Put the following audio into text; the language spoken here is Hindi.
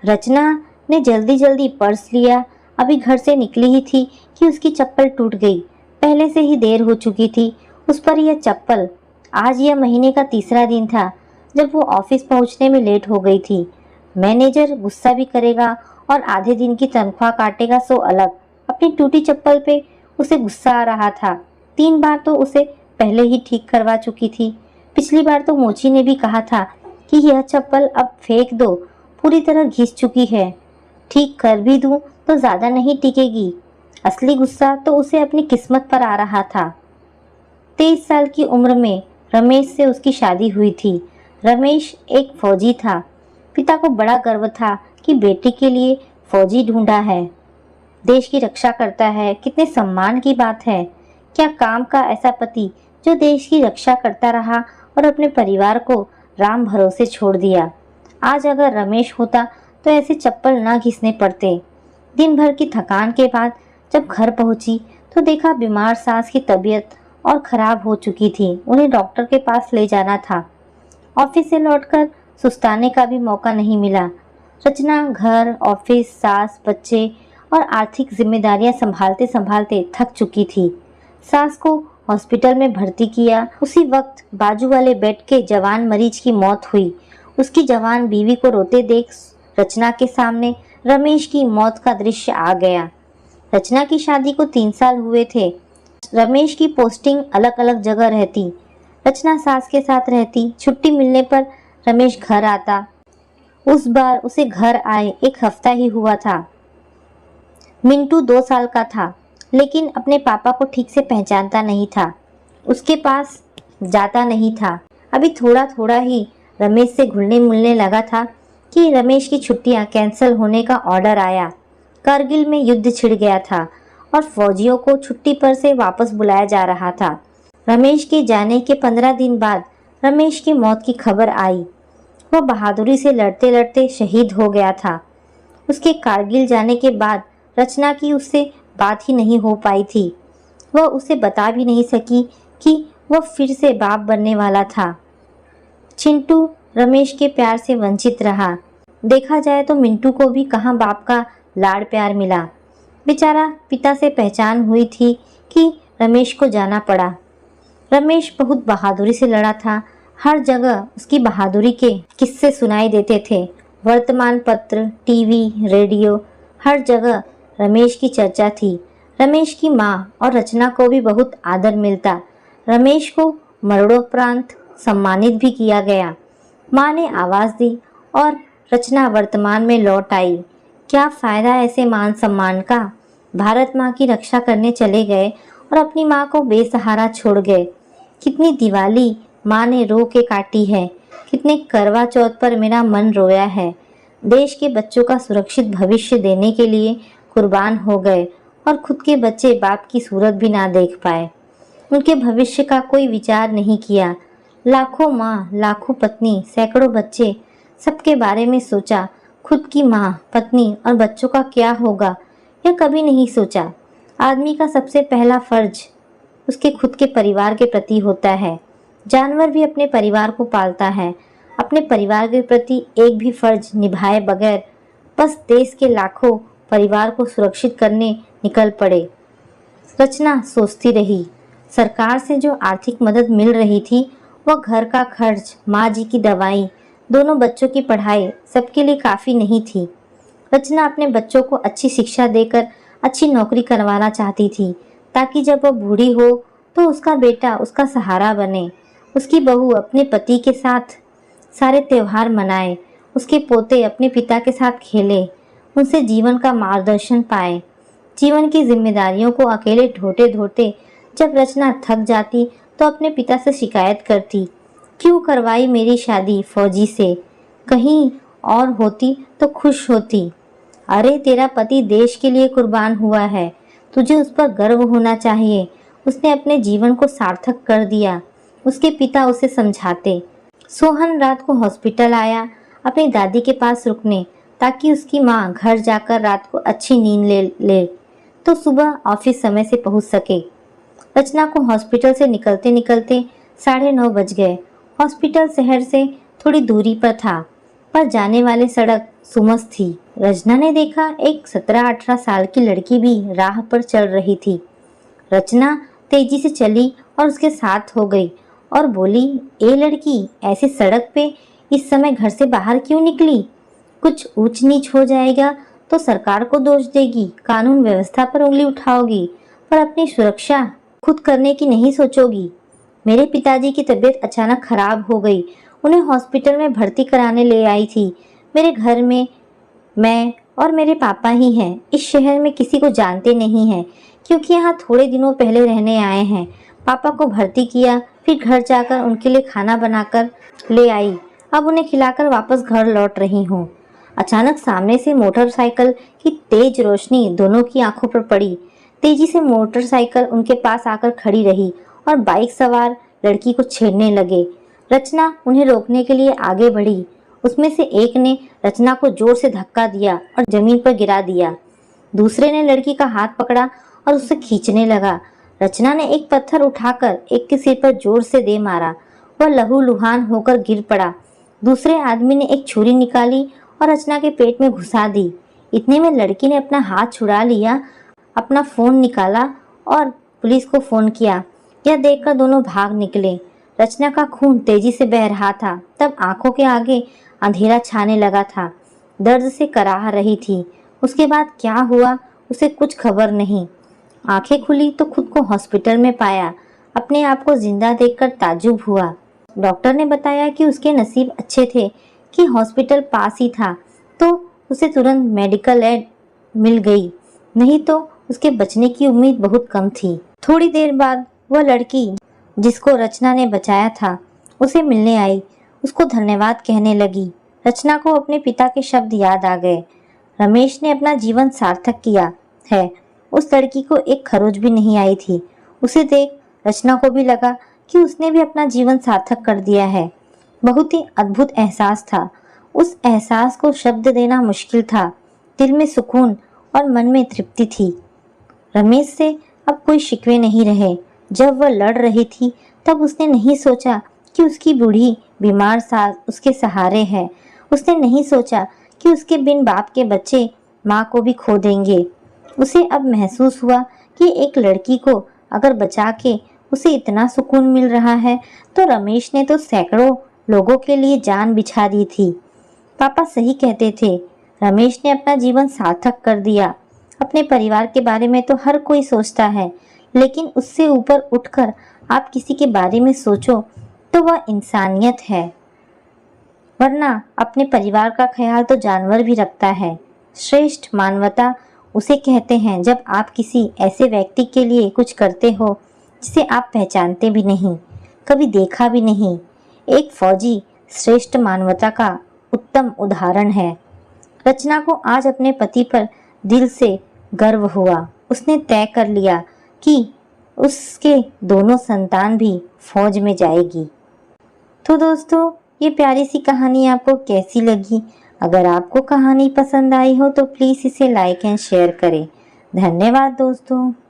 रचना ने जल्दी जल्दी पर्स लिया। अभी घर से निकली ही थी कि उसकी चप्पल टूट गई। पहले से ही देर हो चुकी थी। उस पर यह चप्पल। आज यह महीने का तीसरा दिन था जब वो ऑफिस पहुंचने में लेट हो गई थी। मैनेजर गुस्सा भी करेगा और आधे दिन की तनख्वाह काटेगा सो अलग। अपनी टूटी चप्पल पे उसे गुस्सा आ रहा था। 3 बार तो उसे पहले ही ठीक करवा चुकी थी। पिछली बार तो मोची ने भी कहा था कि यह चप्पल अब फेंक दो, पूरी तरह घिस चुकी है। ठीक कर भी दूं तो ज्यादा नहीं टिकेगी। असली गुस्सा तो उसे अपनी किस्मत पर आ रहा था। 23 साल की उम्र में रमेश से उसकी शादी हुई थी। रमेश एक फौजी था। पिता को बड़ा गर्व था कि बेटी के लिए फौजी ढूंढा है, देश की रक्षा करता है। कितने सम्मान की बात है। क्या काम का ऐसा पति जो देश की रक्षा करता रहा और अपने परिवार को राम भरोसे छोड़ दिया। आज अगर रमेश होता तो ऐसे चप्पल ना घिसने पड़ते। दिन भर की थकान के बाद जब घर पहुंची तो देखा बीमार सास की तबीयत और खराब हो चुकी थी। उन्हें डॉक्टर के पास ले जाना था। ऑफिस से लौटकर सुस्ताने का भी मौका नहीं मिला। रचना घर, ऑफिस, सास, बच्चे और आर्थिक जिम्मेदारियां संभालते संभालते थक चुकी थी। सास को हॉस्पिटल में भर्ती किया। उसी वक्त बाजू वाले बेड के जवान मरीज की मौत हुई। उसकी जवान बीवी को रोते देख रचना के सामने रमेश की मौत का दृश्य आ गया। रचना की शादी को 3 साल हुए थे। रमेश की पोस्टिंग अलग अलग जगह रहती। रचना सास के साथ रहती। छुट्टी मिलने पर रमेश घर आता। उस बार उसे घर आए 1 हफ्ता ही हुआ था। मिंटू 2 साल का था, लेकिन अपने पापा को ठीक से पहचानता नहीं था। उसके पास जाता नहीं था। अभी थोड़ा थोड़ा ही रमेश से घुलने मिलने लगा था कि रमेश की छुट्टियां कैंसिल होने का ऑर्डर आया। कारगिल में युद्ध छिड़ गया था और फौजियों को छुट्टी पर से वापस बुलाया जा रहा था। रमेश के जाने के 15 दिन बाद रमेश की मौत की खबर आई। वह बहादुरी से लड़ते लड़ते शहीद हो गया था। उसके कारगिल जाने के बाद रचना की उससे बात ही नहीं हो पाई थी। वह उसे बता भी नहीं सकी कि वह फिर से बाप बनने वाला था। चिंटू रमेश के प्यार से वंचित रहा। देखा जाए तो मिंटू को भी कहाँ बाप का लाड़ प्यार मिला। बेचारा पिता से पहचान हुई थी कि रमेश को जाना पड़ा। रमेश बहुत बहादुरी से लड़ा था। हर जगह उसकी बहादुरी के किस्से सुनाई देते थे। वर्तमान पत्र, टीवी, रेडियो, हर जगह रमेश की चर्चा थी। रमेश की माँ और रचना को भी बहुत आदर मिलता। रमेश को मरणोपरांत सम्मानित भी किया गया। माँ ने आवाज़ दी और रचना वर्तमान में लौट आई। क्या फ़ायदा ऐसे मान सम्मान का। भारत माँ की रक्षा करने चले गए और अपनी माँ को बेसहारा छोड़ गए। कितनी दिवाली माँ ने रो के काटी है। कितने करवा चौथ पर मेरा मन रोया है। देश के बच्चों का सुरक्षित भविष्य देने के लिए कुर्बान हो गए और खुद के बच्चे बाप की सूरत भी ना देख पाए। उनके भविष्य का कोई विचार नहीं किया। लाखों माँ, लाखों पत्नी, सैकड़ों बच्चे, सबके बारे में सोचा। खुद की माँ, पत्नी और बच्चों का क्या होगा यह कभी नहीं सोचा। आदमी का सबसे पहला फर्ज उसके खुद के परिवार के प्रति होता है। जानवर भी अपने परिवार को पालता है। अपने परिवार के प्रति एक भी फर्ज निभाए बगैर बस देश के लाखों परिवार को सुरक्षित करने निकल पड़े। रचना सोचती रही। सरकार से जो आर्थिक मदद मिल रही थी वह घर का खर्च, माँ जी की दवाई, दोनों बच्चों की पढ़ाई सबके लिए काफ़ी नहीं थी। रचना अपने बच्चों को अच्छी शिक्षा देकर अच्छी नौकरी करवाना चाहती थी ताकि जब वह बूढ़ी हो तो उसका बेटा उसका सहारा बने। उसकी बहू अपने पति के साथ सारे त्योहार मनाए। उसके पोते अपने पिता के साथ खेले, उनसे जीवन का मार्गदर्शन पाए। जीवन की जिम्मेदारियों को अकेले ढोते ढोते जब रचना थक जाती तो अपने पिता से शिकायत करती, क्यों करवाई मेरी शादी फौजी से, कहीं और होती तो खुश होती। अरे तेरा पति देश के लिए कुर्बान हुआ है, तुझे उस पर गर्व होना चाहिए। उसने अपने जीवन को सार्थक कर दिया। उसके पिता उसे समझाते। सोहन रात को हॉस्पिटल आया अपनी दादी के पास रुकने ताकि उसकी माँ घर जाकर रात को अच्छी नींद ले तो सुबह ऑफिस समय से पहुंच सके। रचना को हॉस्पिटल से निकलते निकलते 9:30 बज गए। हॉस्पिटल शहर से थोड़ी दूरी पर था। पर जाने वाली सड़क सुमस थी। रचना ने देखा एक 17-18 साल की लड़की भी राह पर चल रही थी। रचना तेजी से चली और उसके साथ हो गई और बोली, ए लड़की, ऐसी सड़क पे इस समय घर से बाहर क्यों निकली? कुछ ऊंच नीच हो जाएगा तो सरकार को दोष देगी, कानून व्यवस्था पर उंगली उठाओगी, पर अपनी सुरक्षा खुद करने की नहीं सोचोगी। मेरे पिताजी की तबीयत अचानक खराब हो गई, उन्हें हॉस्पिटल में भर्ती कराने ले आई थी। मेरे घर में मैं और मेरे पापा ही हैं। इस शहर में किसी को जानते नहीं हैं, क्योंकि यहाँ थोड़े दिनों पहले रहने आए हैं। पापा को भर्ती किया, फिर घर जाकर उनके लिए खाना बनाकर ले आई। अब उन्हें खिलाकर वापस घर लौट रही हूँ। अचानक सामने से मोटरसाइकिल की तेज रोशनी दोनों की आंखों पर पड़ी। तेजी से मोटरसाइकिल उनके पास आकर खड़ी रही और बाइक सवार लड़की को छेड़ने लगे। रचना उन्हें रोकने के लिए आगे बढ़ी। उसमें से एक ने रचना को जोर से धक्का दिया और जमीन पर गिरा दिया। दूसरे ने लड़की का हाथ पकड़ा और उसे खींचने लगा। रचना ने एक पत्थर उठाकर एक के सिर पर जोर से दे मारा। वह लहूलुहान होकर गिर पड़ा। दूसरे आदमी ने एक छुरी निकाली और रचना के पेट में घुसा दी। इतने में लड़की ने अपना हाथ छुड़ा लिया, अपना फोन निकाला और पुलिस को फोन किया। यह देखकर दोनों भाग निकले। रचना का खून तेजी से बह रहा था। तब आंखों के आगे अंधेरा छाने लगा था। दर्द से कराह रही थी। उसके बाद क्या हुआ उसे कुछ खबर नहीं। आंखें खुली तो खुद को हॉस्पिटल में पाया। अपने आप को जिंदा देखकर ताज्जुब हुआ। डॉक्टर ने बताया कि उसके नसीब अच्छे थे कि हॉस्पिटल पास ही था, तो उसे तुरंत मेडिकल एड मिल गई, नहीं तो उसके बचने की उम्मीद बहुत कम थी। थोड़ी देर बाद वह लड़की जिसको रचना ने बचाया था उसे मिलने आई। उसको धन्यवाद कहने लगी। रचना को अपने पिता के शब्द याद आ गए। रमेश ने अपना जीवन सार्थक किया है। उस लड़की को एक खरोच भी नहीं आई थी। उसे देख रचना को भी लगा कि उसने भी अपना जीवन सार्थक कर दिया है। बहुत ही अद्भुत एहसास था। उस एहसास को शब्द देना मुश्किल था। दिल में सुकून और मन में तृप्ति थी। रमेश से अब कोई शिकवे नहीं रहे। जब वह लड़ रही थी तब उसने नहीं सोचा कि उसकी बूढ़ी बीमार सास उसके सहारे है। उसने नहीं सोचा कि उसके बिन बाप के बच्चे माँ को भी खो देंगे। उसे अब महसूस हुआ कि एक लड़की को अगर बचा के उसे इतना सुकून मिल रहा है तो रमेश ने तो सैकड़ों लोगों के लिए जान बिछा दी थी। पापा सही कहते थे। रमेश ने अपना जीवन सार्थक कर दिया। अपने परिवार के बारे में तो हर कोई सोचता है, लेकिन उससे ऊपर उठकर आप किसी के बारे में सोचो तो वह इंसानियत है। वरना अपने परिवार का ख्याल तो जानवर भी रखता है। श्रेष्ठ मानवता उसे कहते हैं जब आप किसी ऐसे व्यक्ति के लिए कुछ करते हो जिसे आप पहचानते भी नहीं, कभी देखा भी नहीं। एक फौजी श्रेष्ठ मानवता का उत्तम उदाहरण है। रचना को आज अपने पति पर दिल से गर्व हुआ। उसने तय कर लिया कि उसके दोनों संतान भी फौज में जाएगी। तो दोस्तों, ये प्यारी सी कहानी आपको कैसी लगी? अगर आपको कहानी पसंद आई हो तो प्लीज़ इसे लाइक एंड शेयर करें। धन्यवाद दोस्तों।